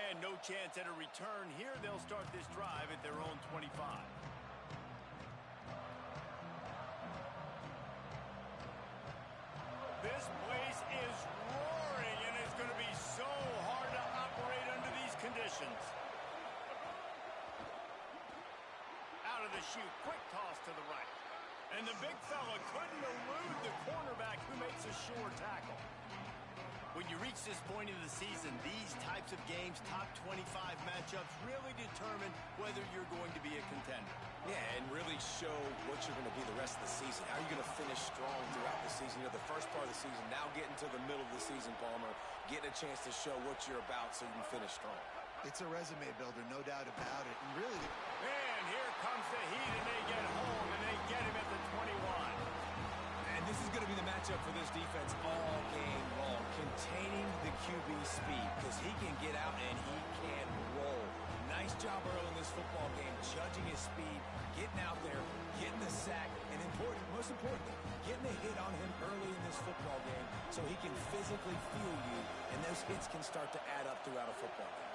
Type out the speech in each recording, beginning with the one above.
And no chance at a return here. They'll start this drive at their own 25. This place is roaring, and it's going to be so hard to operate under these conditions. Out of the chute, quick toss to the right. And the big fella couldn't elude the cornerback who makes a sure tackle. When you reach this point in the season, these types of games, top 25 matchups, really determine whether you're going to be a contender. Yeah, and really show what you're going to be the rest of the season. How are you going to finish strong throughout the season? You know, the first part of the season, now getting to the middle of the season, Palmer, getting a chance to show what you're about so you can finish strong. It's a resume builder, no doubt about it. And really... And here comes the heat, and they get home, and they get him at the 21. And this is going to be the matchup for this defense all game long, containing the QB speed, because he can get out and he can roll. Nice job early in this football game, judging his speed, getting out there, getting the sack, and most importantly, getting a hit on him early in this football game so he can physically feel you, and those hits can start to add up throughout a football game.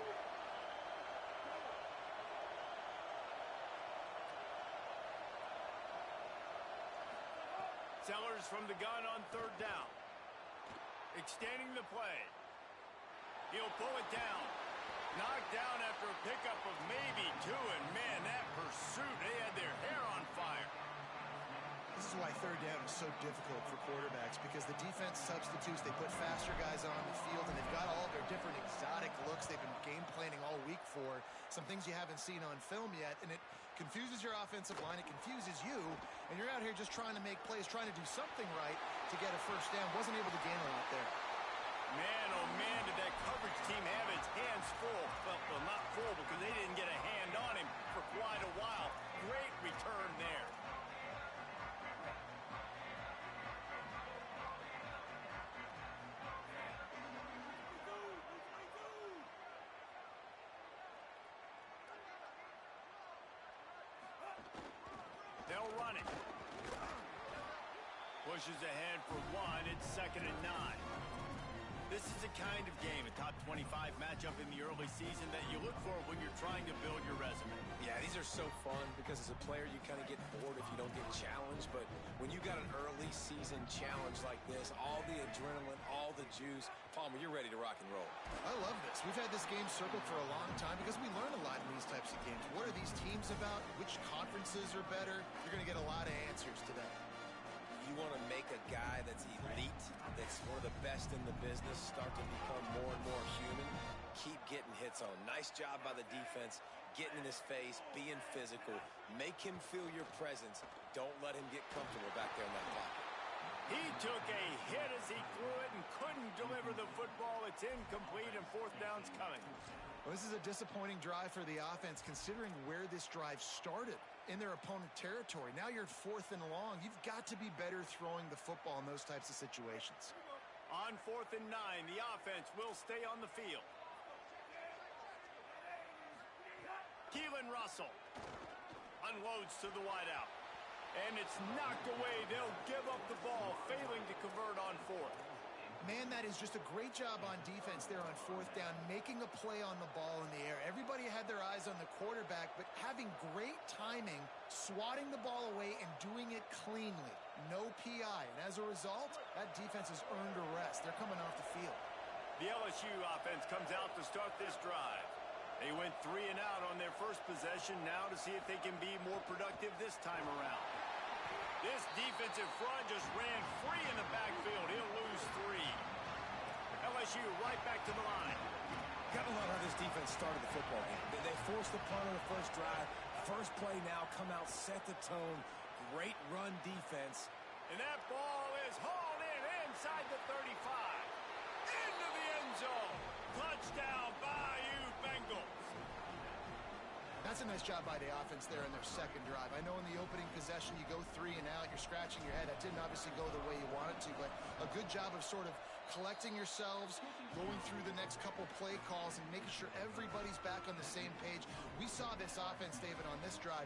Sellers from the gun on third down. Extending the play. He'll pull it down. Knocked down after a pickup of maybe two, and man, that pursuit, they had their hair on fire. This is why third down is so difficult for quarterbacks, because the defense substitutes, they put faster guys on the field, and they've got all their different exotic looks they've been game planning all week for, some things you haven't seen on film yet, and it confuses your offensive line, it confuses you, and you're out here just trying to make plays, trying to do something right to get a first down. Wasn't able to gain a lot there. Man, oh man, did that coverage team have its hands full. Well, not full, because they didn't get a hand on him for quite a while. Great return there. They'll run it. Pushes ahead for one. It's 2nd and 9. This is the kind of game, a top 25 matchup in the early season, that you look for when you're trying to build your resume. Yeah, these are so fun because as a player you kind of get bored if you don't get challenged, but when you got an early season challenge like this, all the adrenaline, all the juice, Palmer, you're ready to rock and roll. I love this. We've had this game circled for a long time because we learn a lot in these types of games. What are these teams about? Which conferences are better? You're going to get a lot of answers today. You want to make a guy that's elite, that's one of the best in the business, start to become more and more human, keep getting hits on him. Nice job by the defense, getting in his face, being physical. Make him feel your presence. Don't let him get comfortable back there in that pocket. He took a hit as he threw it and couldn't deliver the football. It's incomplete, and fourth down's coming. Well, this is a disappointing drive for the offense, considering where this drive started in their opponent territory. Now you're at 4th and long. You've got to be better throwing the football in those types of situations. On 4th and 9, the offense will stay on the field. Keelan Russell unloads to the wideout. And it's knocked away. They'll give up the ball, failing to convert on 4th. Man, that is just a great job on defense there on 4th down, making a play on the ball in the air. Everybody had their eyes on the quarterback, but having great timing, swatting the ball away and doing it cleanly. No PI. And as a result, that defense has earned a rest. They're coming off the field. The LSU offense comes out to start this drive. They went 3 and out on their first possession, now to see if they can be more productive this time around. This defensive front just ran free in the backfield. He'll lose 3. LSU right back to the line. Gotta love how this defense started the football game. They forced the punt on the first drive. First play now, come out, set the tone. Great run defense. And that ball is hauled in inside the 35. Into the end zone. Touchdown, Bayou Bengals. That's a nice job by the offense there in their second drive. I know in the opening possession you go 3 and out, you're scratching your head. That didn't obviously go the way you wanted to, but a good job of sort of collecting yourselves, going through the next couple play calls and making sure everybody's back on the same page. We saw this offense, David, on this drive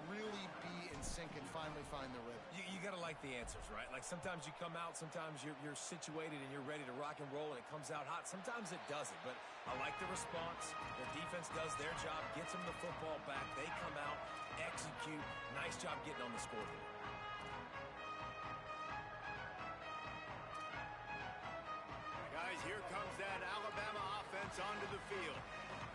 really be in sync and finally find the rhythm? You got to like the answers, right? Like sometimes you come out, sometimes you're situated and you're ready to rock and roll and it comes out hot. Sometimes it doesn't, but I like the response. Their defense does their job, gets them the football back. They come out, execute. Nice job getting on the scoreboard. Guys, here comes that Alabama offense onto the field.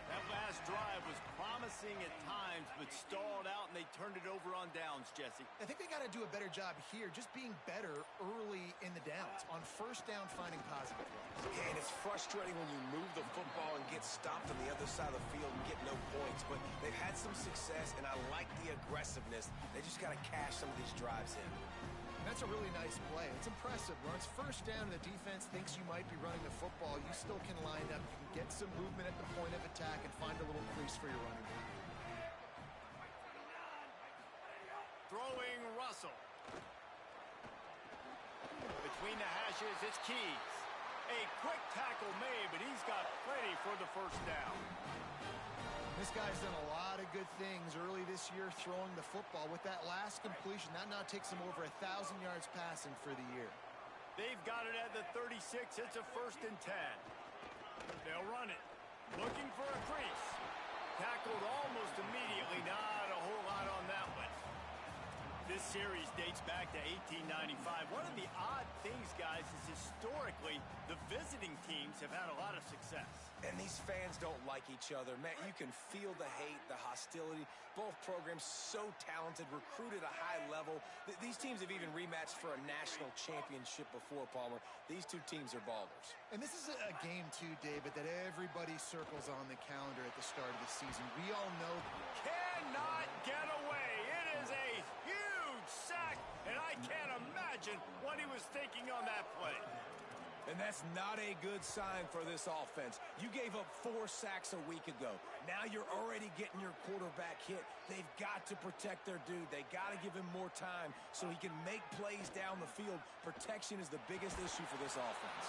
That last drive was promising at times, but stalled out, and they turned it over on downs, Jesse. I think they got to do a better job here, just being better early in the downs. On first down, finding positive plays. Yeah, and it's frustrating when you move the football and get stopped on the other side of the field and get no points. But they've had some success, and I like the aggressiveness. They just got to cash some of these drives in. That's a really nice play. It's impressive. When it's first down and the defense thinks you might be running the football, you still can line up. You can get some movement at the point of attack and find a little crease for your running back. Throwing Russell. Between the hashes, it's Keys. A quick tackle made, but he's got plenty for the first down. This guy's done a lot of good things early this year throwing the football. With that last completion, that now takes him over 1,000 yards passing for the year. They've got it at the 36. It's a 1st and 10. They'll run it. Looking for a crease. Tackled almost immediately. Not a whole lot on that one. This series dates back to 1895. One of the odd things, guys, is historically the visiting teams have had a lot of success. And these fans don't like each other. Man, you can feel the hate, the hostility. Both programs so talented, recruited at a high level. These teams have even rematched for a national championship before, Palmer. These two teams are ballers. And this is a game, too, David, that everybody circles on the calendar at the start of the season. We all know cannot get away. It is a huge sack, and I can't imagine what he was thinking on that play. And that's not a good sign for this offense. You gave up 4 sacks a week ago. Now you're already getting your quarterback hit. They've got to protect their dude. They got to give him more time so he can make plays down the field. Protection is the biggest issue for this offense.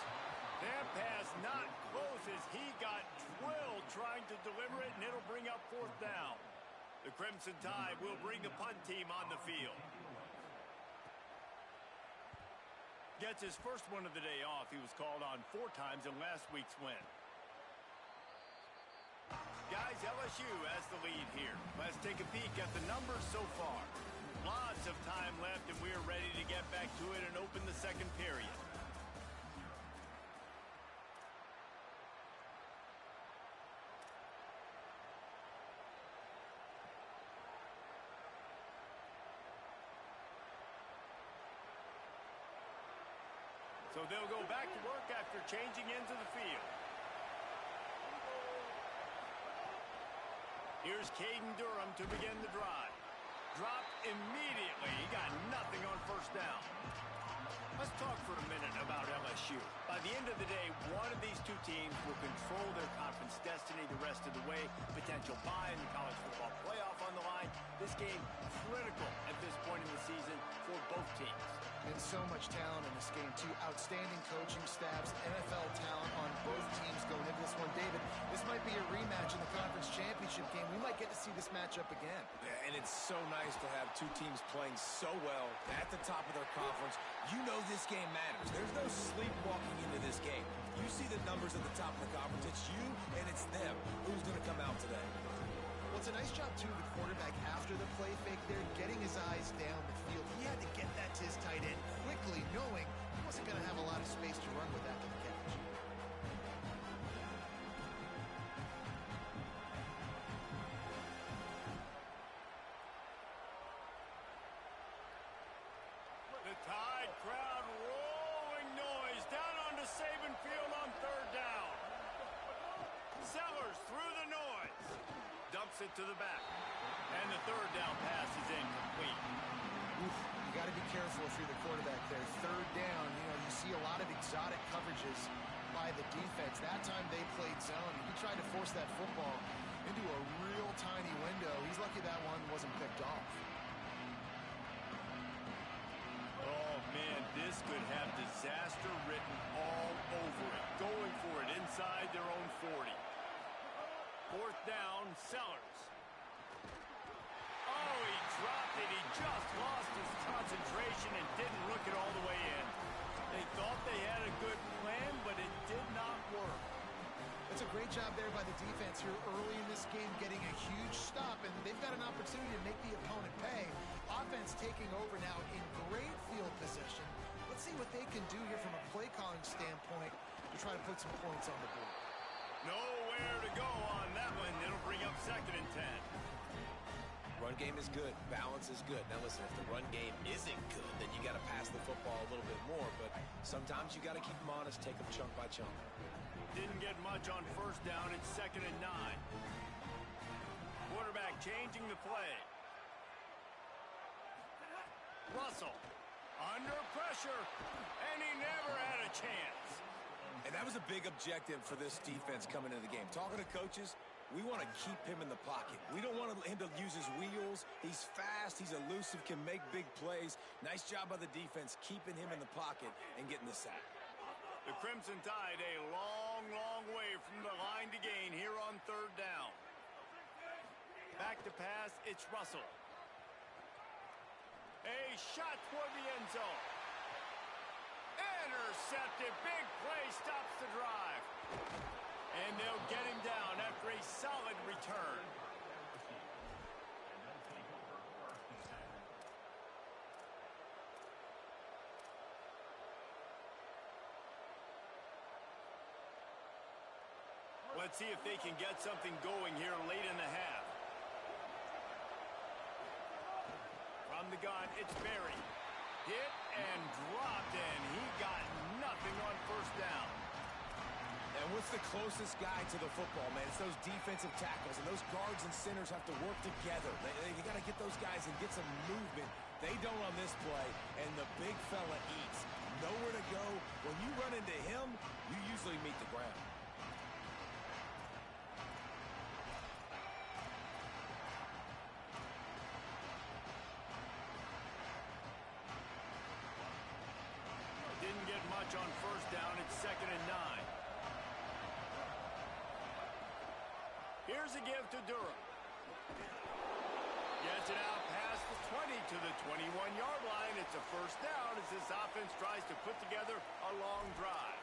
That pass not close as he got drilled trying to deliver it, and it'll bring up 4th down. The Crimson Tide will bring the punt team on the field. Gets his first one of the day off. He was called on 4 times in last week's win. Guys, LSU has the lead here. Let's take a peek at the numbers so far. Lots of time left, and we're ready to get back to it and open the second period. So they'll go back to work after changing into the field. Here's Caden Durham to begin the drive. Dropped immediately. He got nothing on first down. Let's talk for a minute about LSU. By the end of the day, one of these two teams will control their conference destiny the rest of the way. Potential bye in the college football playoff on the line. This game critical at this point in the season for both teams. And so much talent in this game, too. Outstanding coaching staffs, NFL talent on both teams going into this one. David, this might be a rematch in the conference championship game. We might get to see this matchup again. Yeah, and it's so nice to have two teams playing so well at the top of their conference. You know this game matters. There's no sleepwalking into this game. You see the numbers at the top of the conference. It's you and it's them. Who's going to come out today? Well, it's a nice job, too, of the quarterback after the play fake there, getting his eyes down the field. He had to get that to his tight end quickly, knowing he wasn't going to have a lot of space to run with after the catch. The Tide crowd rolling noise down onto Saban Field on 3rd down. Sellers through the noise. Dumps it to the back. And the 3rd down pass is incomplete. Oof, you got to be careful if you're the quarterback there. 3rd down, you see a lot of exotic coverages by the defense. That time they played zone. He tried to force that football into a real tiny window. He's lucky that one wasn't picked off. Oh, man, this could have disaster written all over it. Going for it inside their own 40. 4th down, Sellers. Oh, he dropped just lost his concentration and didn't look it all the way in. They thought they had a good plan, but it did not work. It's a great job there by the defense here early in this game, getting a huge stop, and they've got an opportunity to make the opponent pay. Offense taking over now in great field position. Let's see what they can do here from a play calling standpoint to try to put some points on the board. Nowhere to go on that one. It'll bring up 2nd and 10. Run game is good. Balance is good. Now listen, if the run game isn't good, then you got to pass the football a little bit more. But sometimes you got to keep them honest, take them chunk by chunk. Didn't get much on 1st down. It's 2nd and 9. Quarterback changing the play. Russell under pressure, and he never had a chance. And that was a big objective for this defense coming into the game. Talking to coaches, we want to keep him in the pocket. We don't want him to use his wheels. He's fast. He's elusive, can make big plays. Nice job by the defense keeping him in the pocket and getting the sack. The Crimson Tide a long, long way from the line to gain here on 3rd down. Back to pass, it's Russell. A shot toward the end zone. Intercepted. Big play stops the drive. And they'll get him down after a solid return. Let's see if they can get something going here late in the half. From the gun, it's Berry. Hit and dropped, and he got nothing on 1st down. And what's the closest guy to the football, man? It's those defensive tackles, and those guards and centers have to work together. They got to get those guys and get some movement. They don't on this play, and the big fella eats. Nowhere to go. When you run into him, you usually meet the ground. Didn't get much on 1st down. It's 2nd and 9. Here's a give to Durham. Gets it out past the 20 to the 21-yard line. It's a 1st down as this offense tries to put together a long drive.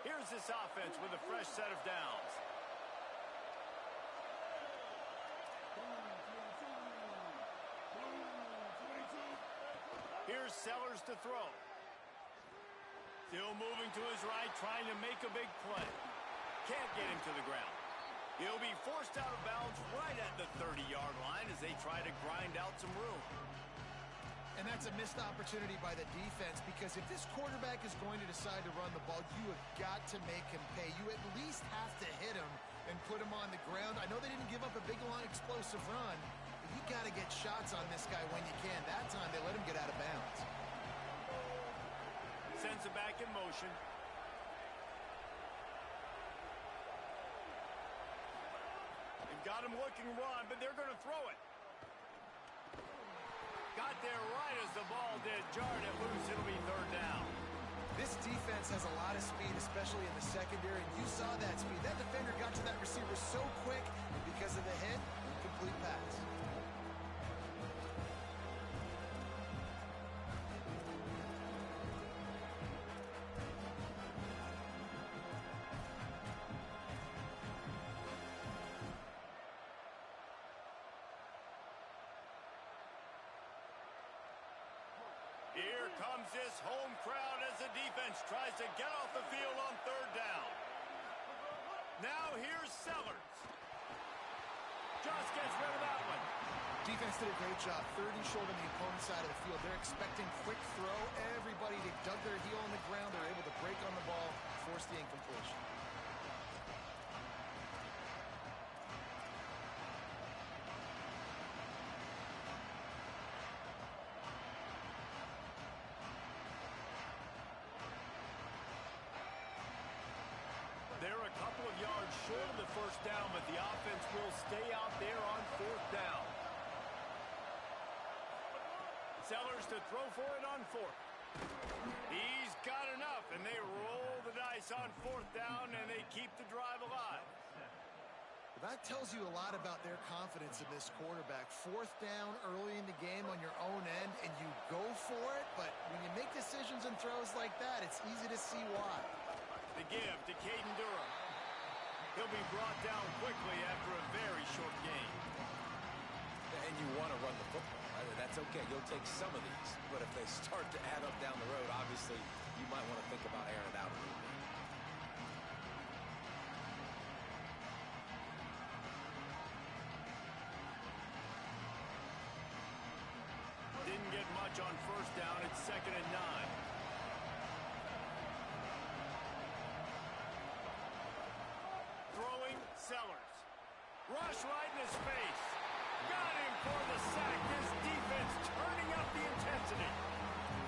Here's this offense with a fresh set of downs. Here's Sellers to throw. Still moving to his right, trying to make a big play. Can't get him to the ground. He'll be forced out of bounds right at the 30-yard line as they try to grind out some room. And that's a missed opportunity by the defense, because if this quarterback is going to decide to run the ball, you have got to make him pay. You at least have to hit him and put him on the ground. I know they didn't give up a big, long, explosive run, but you got to get shots on this guy when you can. That time, they let him get out of bounds. Sends it back in motion. They've got him looking run, but they're going to throw it. Got there right as the ball did. Jarred it loose. It'll be 3rd down. This defense has a lot of speed, especially in the secondary, and you saw that speed. That defender got to that receiver so quick, and because of the hit, incomplete pass. Here comes this home crowd as the defense tries to get off the field on 3rd down. Now here's Sellers. Just gets rid of that one. Defense did a great job. 30 short on the opponent's side of the field. They're expecting quick throw. Everybody, they dug their heel on the ground. They're able to break on the ball, force the incompletion. They're a couple of yards short of the 1st down, but the offense will stay out there on 4th down. Sellers to throw for it on fourth. He's got enough, and they roll the dice on fourth down, and they keep the drive alive. That tells you a lot about their confidence in this quarterback. Fourth down early in the game on your own end, and you go for it, but when you make decisions and throws like that, it's easy to see why. The give to Caden Durham. He'll be brought down quickly after a very short game. And you want to run the football. That's okay. You'll take some of these. But if they start to add up down the road, obviously, you might want to think about airing it out a little bit. Didn't get much on first down. It's 2nd and 9. Throwing, Sellers. Rush right in his face. Got him for the sack. This defense turning up the intensity.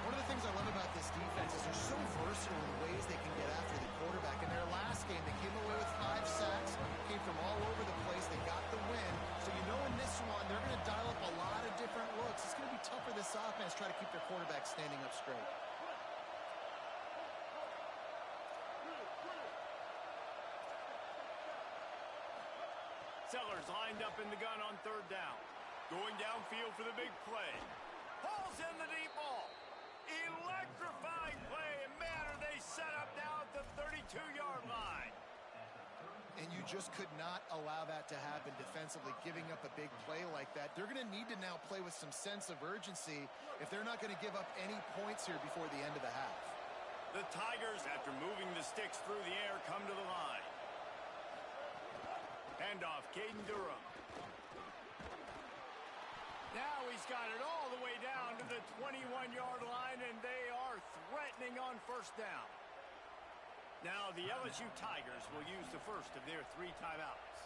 One of the things I love about this defense is they're so versatile in the ways they can get after the quarterback. In their last game, they came away with 5 sacks, came from all over the place. They got the win. So you know in this one, they're going to dial up a lot of different looks. It's going to be tough for this offense to try to keep their quarterback standing up straight. Sellers lined up in the gun on 3rd down. Going downfield for the big play. Hauls in the deep ball. Electrifying play, and man, are they set up now at the 32-yard line. And you just could not allow that to happen defensively, giving up a big play like that. They're going to need to now play with some sense of urgency if they're not going to give up any points here before the end of the half. The Tigers, after moving the sticks through the air, come to the line. Handoff, Caden Durham. Now he's got it all the way down to the 21-yard line, and they are threatening on first down. Now the LSU Tigers will use the first of their 3 timeouts.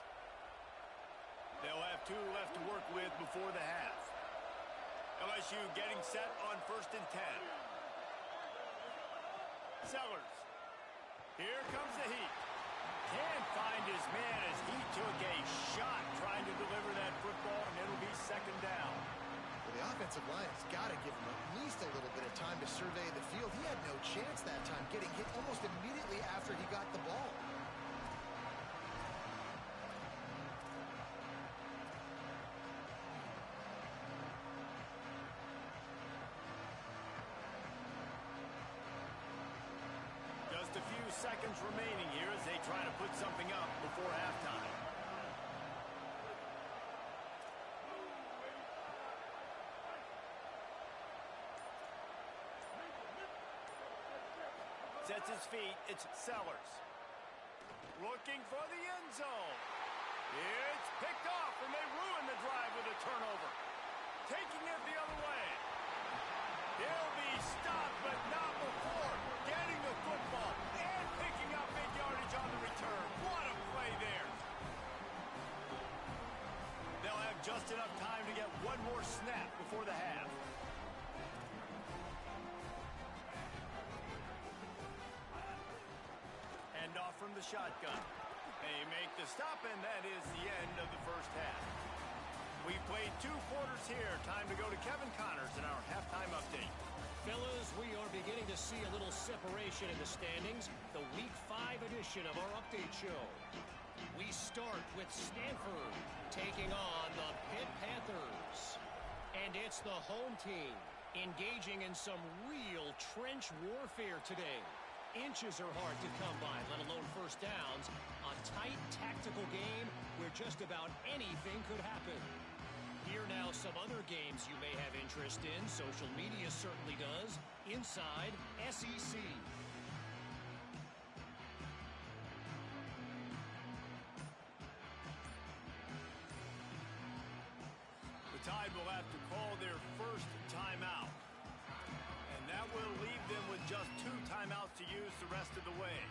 They'll have 2 left to work with before the half. LSU getting set on 1st and 10. Sellers. Here comes the heat. Can't find his man as he took a shot trying to deliver that football, and it'll be 2nd down. Well, the offensive line has got to give him at least a little bit of time to survey the field. He had no chance that time, getting hit almost immediately after he got the ball. Just a few seconds remaining here as they try to put something up before halftime. Sets his feet. It's Sellers. Looking for the end zone. It's picked off, and they ruin the drive with a turnover. Taking it the other way. He'll be stopped, but not before getting the football and picking up big yardage on the return. What a play there. They'll have just enough time to get one more snap before the half. Handoff from the shotgun. They make the stop, and that is the end of the first half. We've played 2 quarters here. Time to go to Kevin Connors in our halftime update. Fellas, we are beginning to see a little separation in the standings. The Week 5 edition of our update show. We start with Stanford taking on the Pitt Panthers. And it's the home team engaging in some real trench warfare today. Inches are hard to come by, let alone first downs. A tight tactical game where just about anything could happen. Here now some other games you may have interest in. Social media certainly does. Inside SEC. The Tide will have to call their first timeout. And that will leave them with just 2 timeouts to use the rest of the way.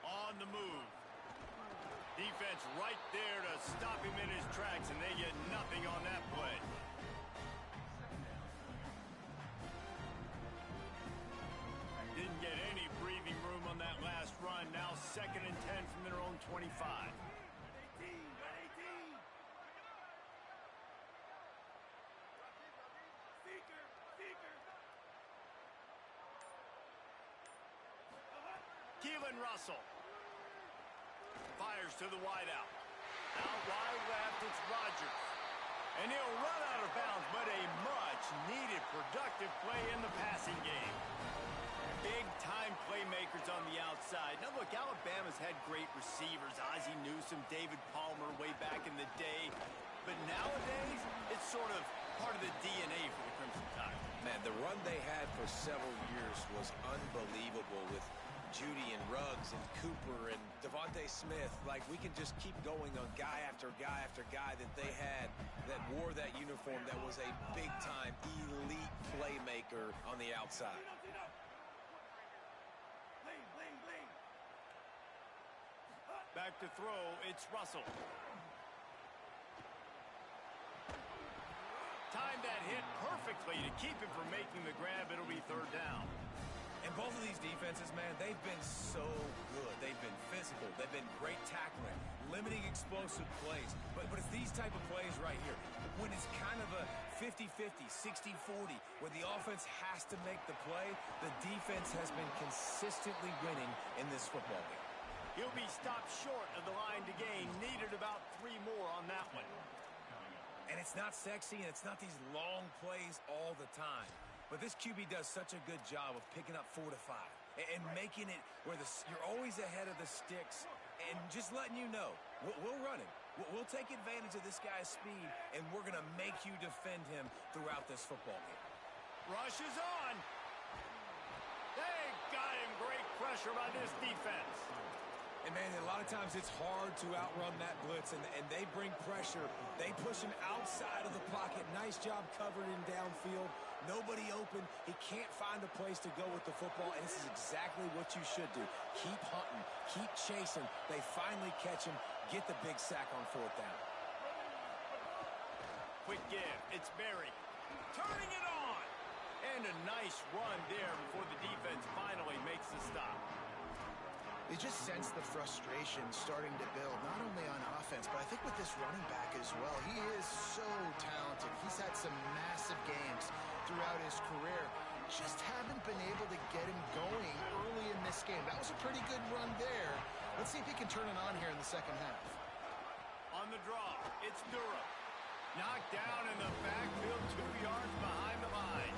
On the move. Defense right there to stop him in his tracks, and they get nothing on that play. Didn't get any breathing room on that last run. Now Keelan Russell. Fires to the wideout. Out wide left, it's Rodgers. And he'll run out of bounds, but a much-needed productive play in the passing game. Big-time playmakers on the outside. Now, look, Alabama's had great receivers. Ozzie Newsome, David Palmer way back in the day. But nowadays, it's sort of part of the DNA for the Crimson Tide. Man, the run they had for several years was unbelievable with Judy and Ruggs and Cooper and Devontae Smith. Like, we can just keep going on guy after guy after guy that they had that wore that uniform that was a big-time elite playmaker on the outside. Back to throw, it's Russell. Timed that hit perfectly to keep him from making the grab. It'll be third down. And both of these defenses, man, they've been so good. They've been physical. They've been great tackling, limiting explosive plays. But it's these type of plays right here, when it's kind of a 50-50, 60-40, where the offense has to make the play, the defense has been consistently winning in this football game. He'll be stopped short of the line to gain. Needed about 3 more on that one. And it's not sexy, and it's not these long plays all the time. But this QB does such a good job of picking up 4 to 5 and making it where you're always ahead of the sticks and just letting you know, we'll run him. We'll take advantage of this guy's speed, and we're going to make you defend him throughout this football game. Rush is on. They got him. Great pressure by this defense. And, man, a lot of times it's hard to outrun that blitz, and they bring pressure. They push him outside of the pocket. Nice job covering him downfield. Nobody open. He can't find a place to go with the football, and this is exactly what you should do. Keep hunting. Keep chasing. They finally catch him. Get the big sack on 4th down. Quick give. It's Berry. Turning it on. And a nice run there before the defense finally makes the stop. You just sense the frustration starting to build, not only on offense, but I think with this running back as well. He is so talented. He's had some massive games throughout his career. Just haven't been able to get him going early in this game. That was a pretty good run there. Let's see if he can turn it on here in the second half. On the draw, it's Durham. Knocked down in the backfield, 2 yards behind the line.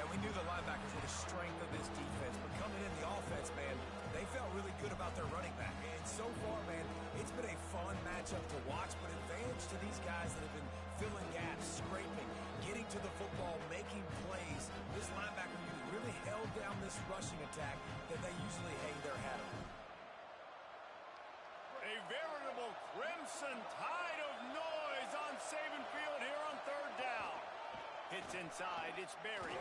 And we knew the linebackers were the strength of this defense, but coming in the offense, man, they felt really good about their running back. And so far, man, it's been a fun matchup to watch, but advantage to these guys that have been filling gaps, scraping, getting to the football, making plays. This linebacker unit really held down this rushing attack that they usually hang their hat on. A veritable crimson tide of noise on Saban Field here on 3rd down. Hits inside, it's Berry.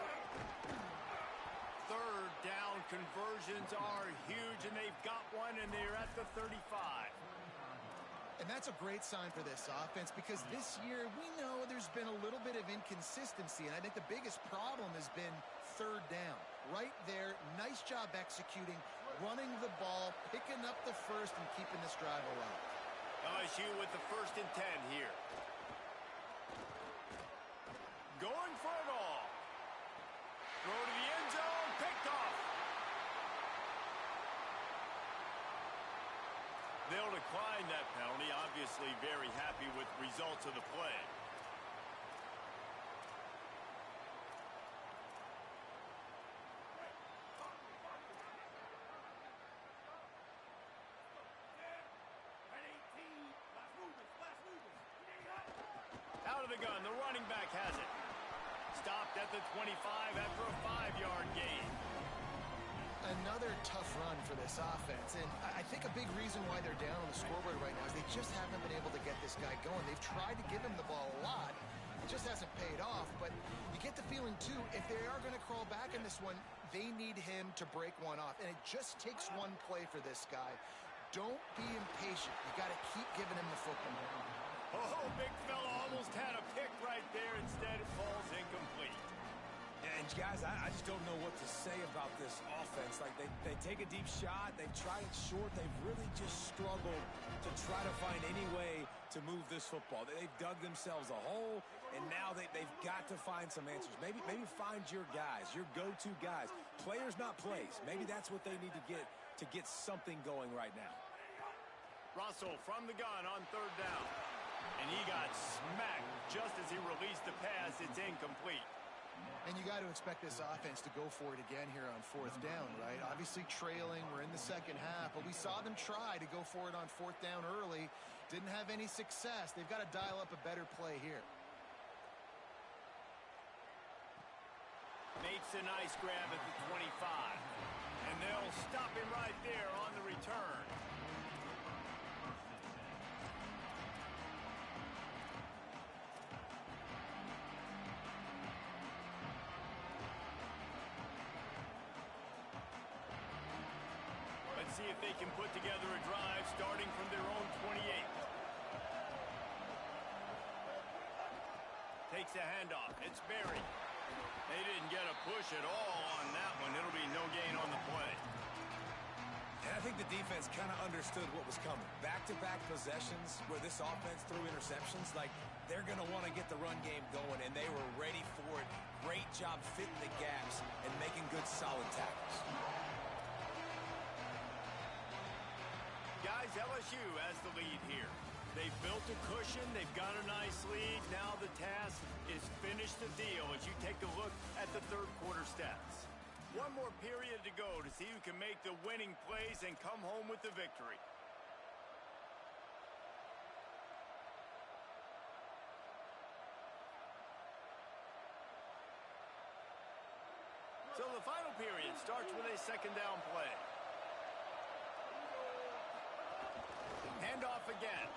3rd down conversions are huge, and they've got one, and they're at the 35. And that's a great sign for this offense, because this year we know there's been a little bit of inconsistency, and I think the biggest problem has been 3rd down. Right there, nice job executing, running the ball, picking up the first, and keeping this drive alive. LSU with the 1st and 10 here. Going for it all. Throw to the end zone, picked off. They'll decline that penalty. Obviously very happy with the results of the play. Out of the gun, the running back has it. Stopped at the 25 after a 5-yard gain. Another tough run for this offense, and I think a big reason why they're down on the scoreboard right now is they just haven't been able to get this guy going. They've tried to give him the ball a lot. It just hasn't paid off, but you get the feeling, too, if they are going to crawl back in this one, they need him to break one off, and it just takes one play for this guy. Don't be impatient. You got to keep giving him the football. Oh, big fella almost had a pick right there. Instead, it falls incomplete. And, guys, I just don't know what to say about this offense. Like, they take a deep shot. They've tried it short. They've really just struggled to try to find any way to move this football. They've dug themselves a hole, and now they've got to find some answers. Maybe find your guys, your go-to guys. Players, not plays. Maybe that's what they need to get something going right now. Russell from the gun on third down. And he got smacked just as he released the pass. It's incomplete. And you got to expect this offense to go for it again here on fourth down, right? Obviously trailing. We're in the second half, but we saw them try to go for it on fourth down early. Didn't have any success. They've got to dial up a better play here. Makes a nice grab at the 25. And they'll stop him right there on the return. Let's see if they can put together a drive starting from their own 28. Takes a handoff. It's Berry. They didn't get a push at all on that one. It'll be no gain on the play. And I think the defense kind of understood what was coming. Back-to-back possessions where this offense threw interceptions, like they're going to want to get the run game going, and they were ready for it. Great job fitting the gaps and making good, solid tackles. Guys, LSU has the lead here. They've built a cushion. They've got a nice lead. Now the task is finish the deal as you take a look at the third quarter stats. One more period to go to see who can make the winning plays and come home with the victory. So the final period starts with a second down play. Handoff again.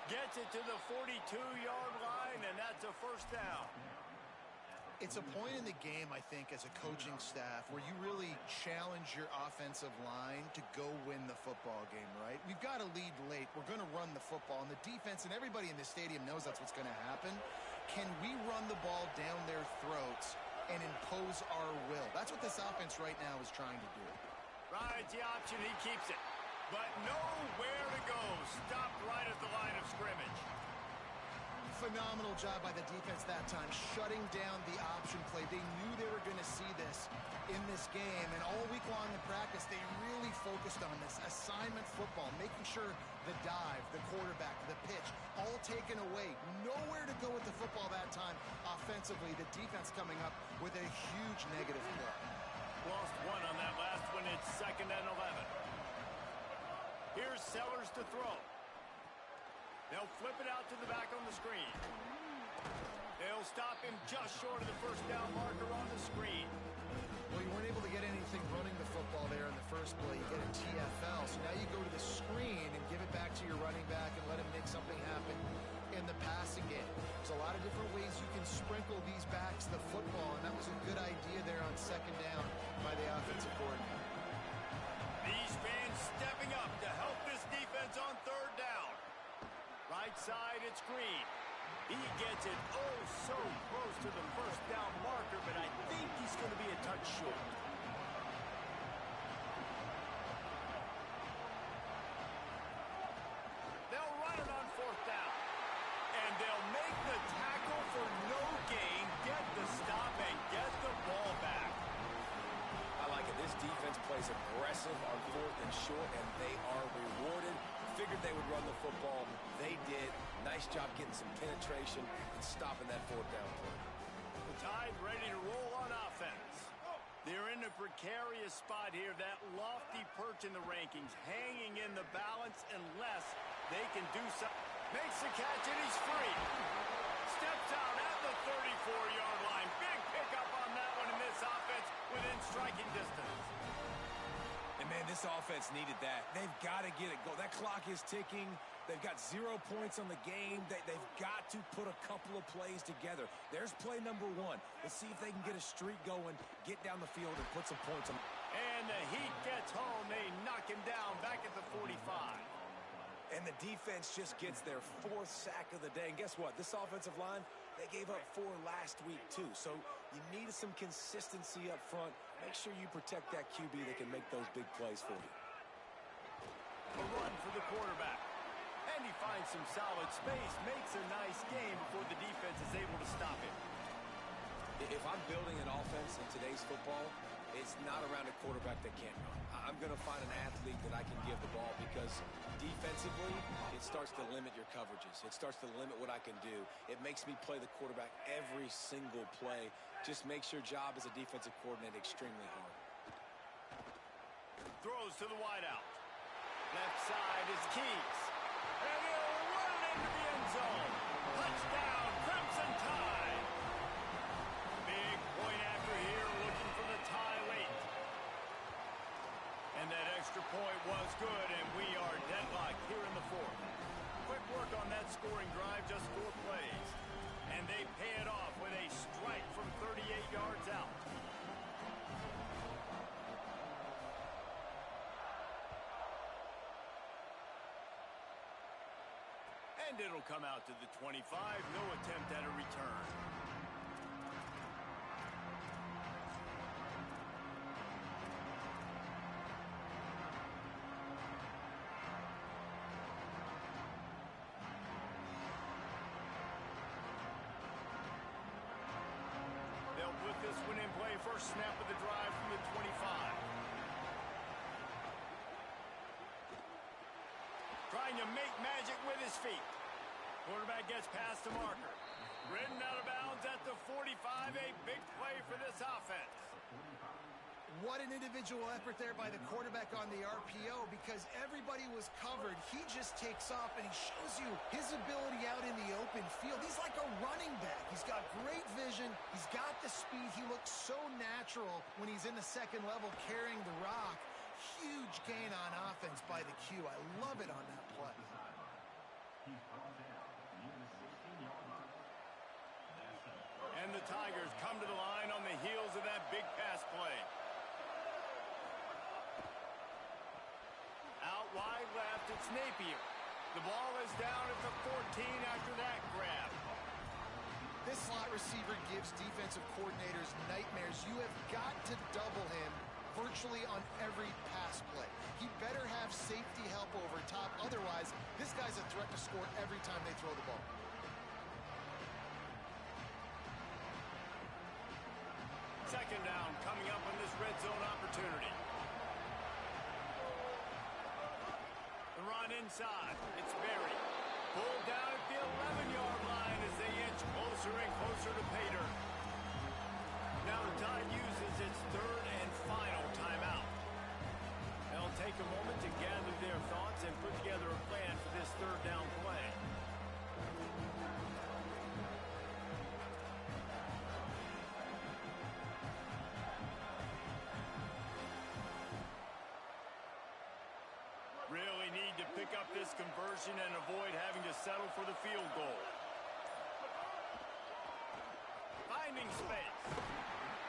Gets it to the 42-yard line, and that's a first down. It's a point in the game, I think, as a coaching staff where you really challenge your offensive line to go win the football game, right? We've got to lead late. We're going to run the football, and the defense and everybody in the stadium knows that's what's going to happen. Can we run the ball down their throats and impose our will? That's what this offense right now is trying to do. Rides the option. He keeps it. But nowhere to go. Stopped right at the line of scrimmage. Phenomenal job by the defense that time, shutting down the option play. They knew they were going to see this in this game, and all week long in practice, they really focused on this assignment football, making sure the dive, the quarterback, the pitch, all taken away. Nowhere to go with the football that time offensively. The defense coming up with a huge negative play. Lost one on that last one. It's 2nd and 11. Here's Sellers to throw. They'll flip it out to the back on the screen. They'll stop him just short of the first down marker on the screen. Well, you weren't able to get anything running the football there in the first play. You get a TFL, so now you go to the screen and give it back to your running back and let him make something happen in the passing game. There's a lot of different ways you can sprinkle these backs the football, and that was a good idea there on 2nd down by the offensive coordinator. These fans stepping up to help this defense on 3rd down. Right side, it's Green. He gets it so close to the first down marker, but I think he's going to be a touch short. They'll run it on 4th down. And they'll make the tackle for no gain, get the stop, and get the ball back. I like it. This defense plays aggressive on 4th and short, and they are rewarded. Figured they would run the football. They did. Nice job getting some penetration and stopping that 4th down play. The Tide ready to roll on offense. They're in a precarious spot here. That lofty perch in the rankings, hanging in the balance unless they can do something. Makes the catch, and he's free. Steps out at the 34-yard line. Big pickup on that one in this offense within striking distance. And, man, this offense needed that. They've got to get it going. That clock is ticking. They've got 0 points on the game. They've got to put a couple of plays together. There's play number 1. Let's see if they can get a streak going, get down the field, and put some points on. And the Heat gets home. They knock him down back at the 45. And the defense just gets their 4th sack of the day. And guess what? This offensive line, they gave up 4 last week, too. So you need some consistency up front. Make sure you protect that QB that can make those big plays for you. A run for the quarterback. And he finds some solid space, makes a nice game before the defense is able to stop him. If I'm building an offense in today's football, it's not around a quarterback that can't run. I'm going to find an athlete that I can give the ball because defensively, it starts to limit your coverages. It starts to limit what I can do. It makes me play the quarterback every single play. Just makes your job as a defensive coordinator extremely hard. Throws to the wideout. Left side is Keys. And he'll run into the end zone. Touchdown, Crimson Tide. Big point after here, looking for the tie late. And that extra point was good, and we are deadlocked here in the fourth. Quick work on that scoring drive, just 4 plays. And they pay it off with a strike from 38 yards out. And it'll come out to the 25. No attempt at a return. They'll put this one in play. First snap of the drive from the 25. Trying to make magic with his feet. Quarterback gets past the marker. Ridden out of bounds at the 45. A big play for this offense. What an individual effort there by the quarterback on the RPO because everybody was covered. He just takes off and he shows you his ability out in the open field. He's like a running back. He's got great vision. He's got the speed. He looks so natural when he's in the second level carrying the rock. Huge gain on offense by the Q. I love it on that play. And the Tigers come to the line on the heels of that big pass play. Out wide left, it's Napier. The ball is down at the 14 after that grab. This slot receiver gives defensive coordinators nightmares. You have got to double him virtually on every pass play. He better have safety help over top. Otherwise, this guy's a threat to score every time they throw the ball. Second down coming up on this red zone opportunity. The run inside. It's Berry. Pulled down at the 11-yard line as they inch closer and closer to pay dirt. Now the Tide uses its third and final timeout. They'll take a moment to gather their thoughts and put together a plan for this third down play. Really need to pick up this conversion and avoid having to settle for the field goal. Finding space.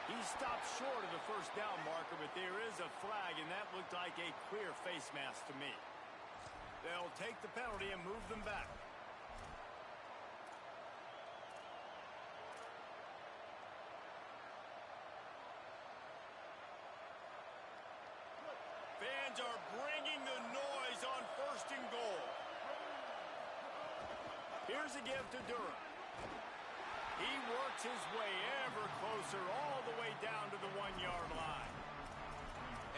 He stopped short of the first down marker, but there is a flag, and that looked like a clear face mask to me. They'll take the penalty and move them back. Fans are bringing the noise on first and goal. Here's a give to Durham. He works his way ever closer all the way down to the 1-yard line.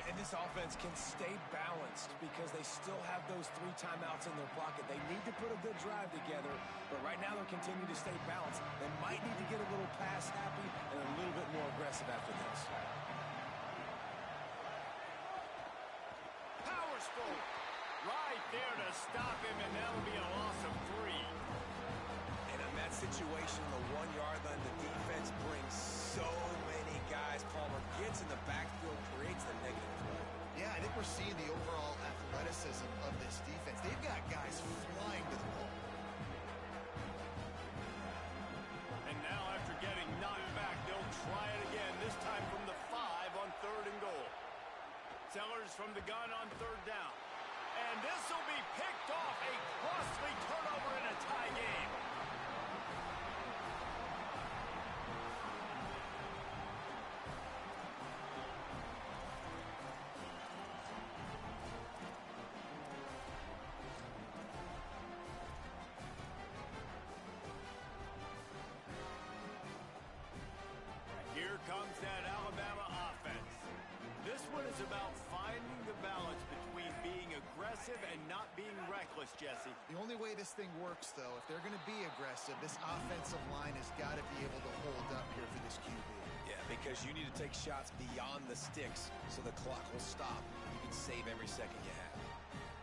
And this offense can stay balanced because they still have those 3 timeouts in their pocket. They need to put a good drive together, but right now they're continuing to stay balanced. They might need to get a little pass happy and a little bit more aggressive after this. Powers forward. Right there to stop him, and that'll be a loss of 3. And in that situation, the 1-yard line, the defense brings so many guys. Palmer gets in the backfield, creates the negative play. Yeah, I think we're seeing the overall athleticism of this defense. They've got guys flying to the ball. And now after getting knocked back, they'll try it again, this time from the 5 on 3rd and goal. Sellers from the gun on 3rd down. And this will be picked off, a costly turnover in a tie game. aggressive and not being reckless, Jesse. The only way this thing works, though, if they're going to be aggressive, this offensive line has got to be able to hold up here for this QB. Yeah, because you need to take shots beyond the sticks so the clock will stop. You can save every second you have.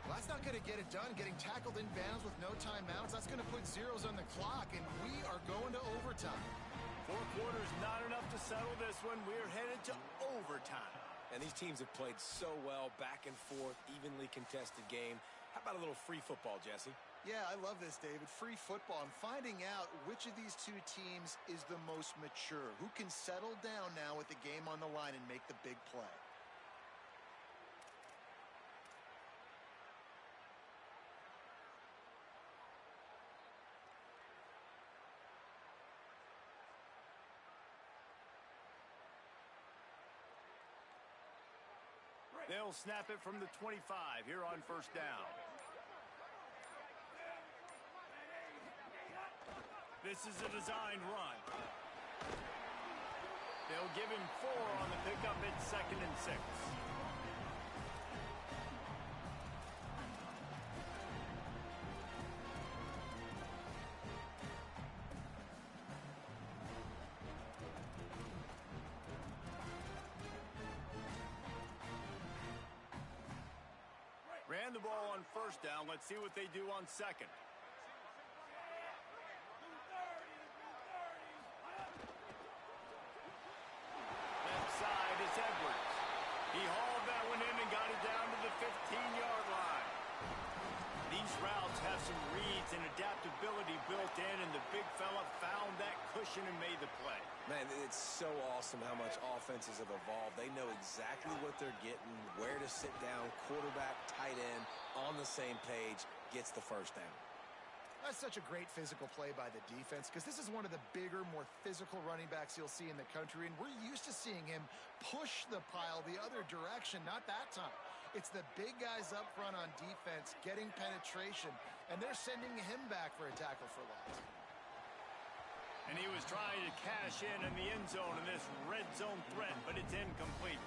Well, that's not going to get it done. Getting tackled in bounds with no timeouts, that's going to put zeros on the clock, and we are going to overtime. 4 quarters not enough to settle this one. We're headed to overtime. And these teams have played so well, back and forth, evenly contested game. How about a little free football, Jesse? Yeah, I love this, David. Free football. I'm finding out which of these two teams is the most mature. Who can settle down now with the game on the line and make the big play? They'll snap it from the 25 here on first down. This is a designed run. They'll give him 4 on the pickup at 2nd and 6. Ran the ball on first down. Let's see what they do on second. Left side is Edwards. He hauled that one in and got it down to the 15-yard line. These routes have some reads and adaptability built in, and the big fella found that cushion and made the play. Man, it's so awesome how much offenses have evolved. They know exactly what they're getting, where to sit down, quarterback, tight end, on the same page, gets the first down. That's such a great physical play by the defense because this is one of the bigger, more physical running backs you'll see in the country, and we're used to seeing him push the pile the other direction, not that time. It's the big guys up front on defense getting penetration, and they're sending him back for a tackle for loss. And he was trying to cash in the end zone in this red zone threat, but it's incomplete.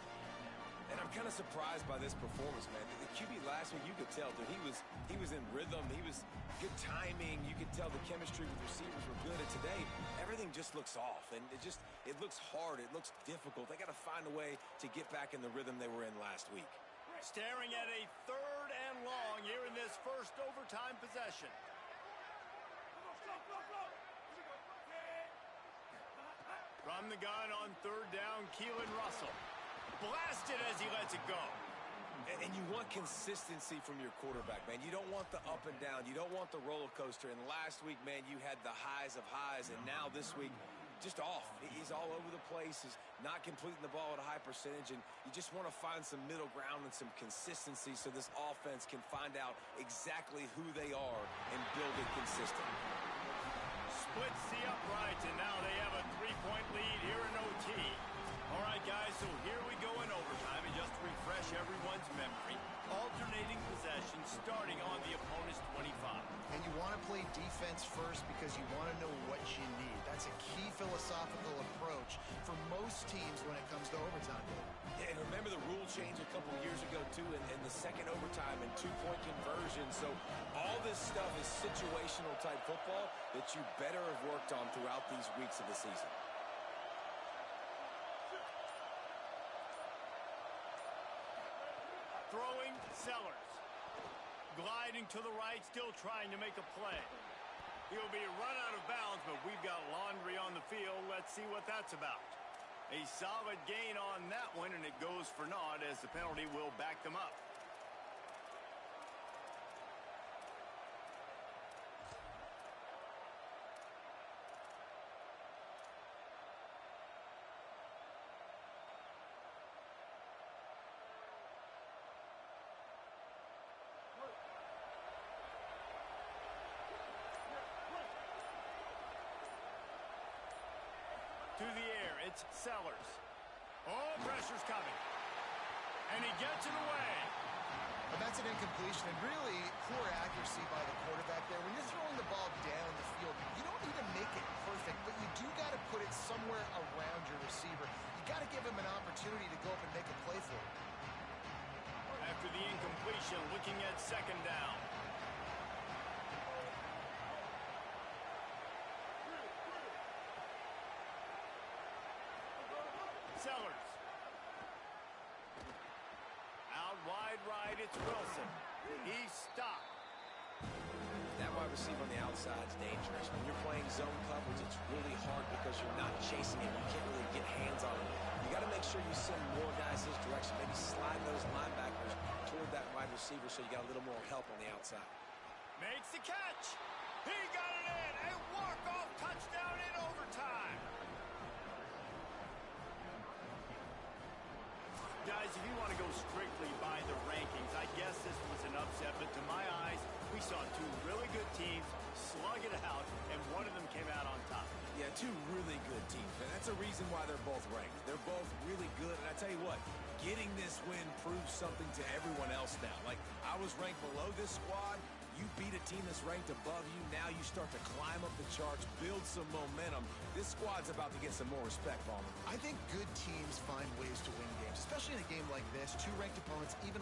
And I'm kind of surprised by this performance, man. The QB last week, you could tell, dude, he was in rhythm. He was good timing. You could tell the chemistry with receivers were good. And today, everything just looks off. And it looks hard. It looks difficult. They got to find a way to get back in the rhythm they were in last week. Staring at a 3rd and long here in this first overtime possession. From the gun on 3rd down, Keelan Russell. Blasted as he lets it go. And you want consistency from your quarterback, man. You don't want the up and down. You don't want the roller coaster. And last week, man, you had the highs of highs. And now this week, just off. He's all over the place. He's not completing the ball at a high percentage. And you just want to find some middle ground and some consistency so this offense can find out exactly who they are and build it consistent. Splits the uprights, and now they have a 3-point lead here in OT. All right, guys, so here we go in overtime, and just to refresh everyone's memory, alternating possession starting on the opponent's 25. And you want to play defense first because you want to know what you need. That's a key philosophical approach for most teams when it comes to overtime. Yeah, and remember the rule change a couple of years ago, too, in the second overtime and 2-point conversion. So all this stuff is situational type football that you better have worked on throughout these weeks of the season. Throwing Sellers. Gliding to the right, still trying to make a play. He'll be run out of bounds, but we've got laundry on the field. Let's see what that's about. A solid gain on that one, and it goes for naught as the penalty will back them up. To the air, it's Sellers. Oh, pressure's coming. And he gets it away. But that's an incompletion, and really poor accuracy by the quarterback there. When you're throwing the ball down the field, you don't need to make it perfect, but you do got to put it somewhere around your receiver. You got to give him an opportunity to go up and make a play for it. After the incompletion, looking at It's second down. Sellers. Out wide right, it's Wilson. He's stopped. That wide receiver on the outside is dangerous. When you're playing zone coverage, it's really hard because you're not chasing him. You can't really get hands on him. You got to make sure you send more guys his direction. Maybe slide those linebackers toward that wide receiver so you got a little more help on the outside. Makes the catch. He got it in. A walk-off touchdown in overtime. Guys, if you want to go strictly by the rankings, I guess this was an upset, but to my eyes, we saw two really good teams slug it out, and one of them came out on top. Yeah, two really good teams, and that's a reason why they're both ranked. They're both really good, and I tell you what, getting this win proves something to everyone else now. Like, I was ranked below this squad. You beat a team that's ranked above you. Now you start to climb up the charts, build some momentum. This squad's about to get some more respect, Palmer. I think good teams find ways to win games, especially in a game like this. Two ranked opponents evenly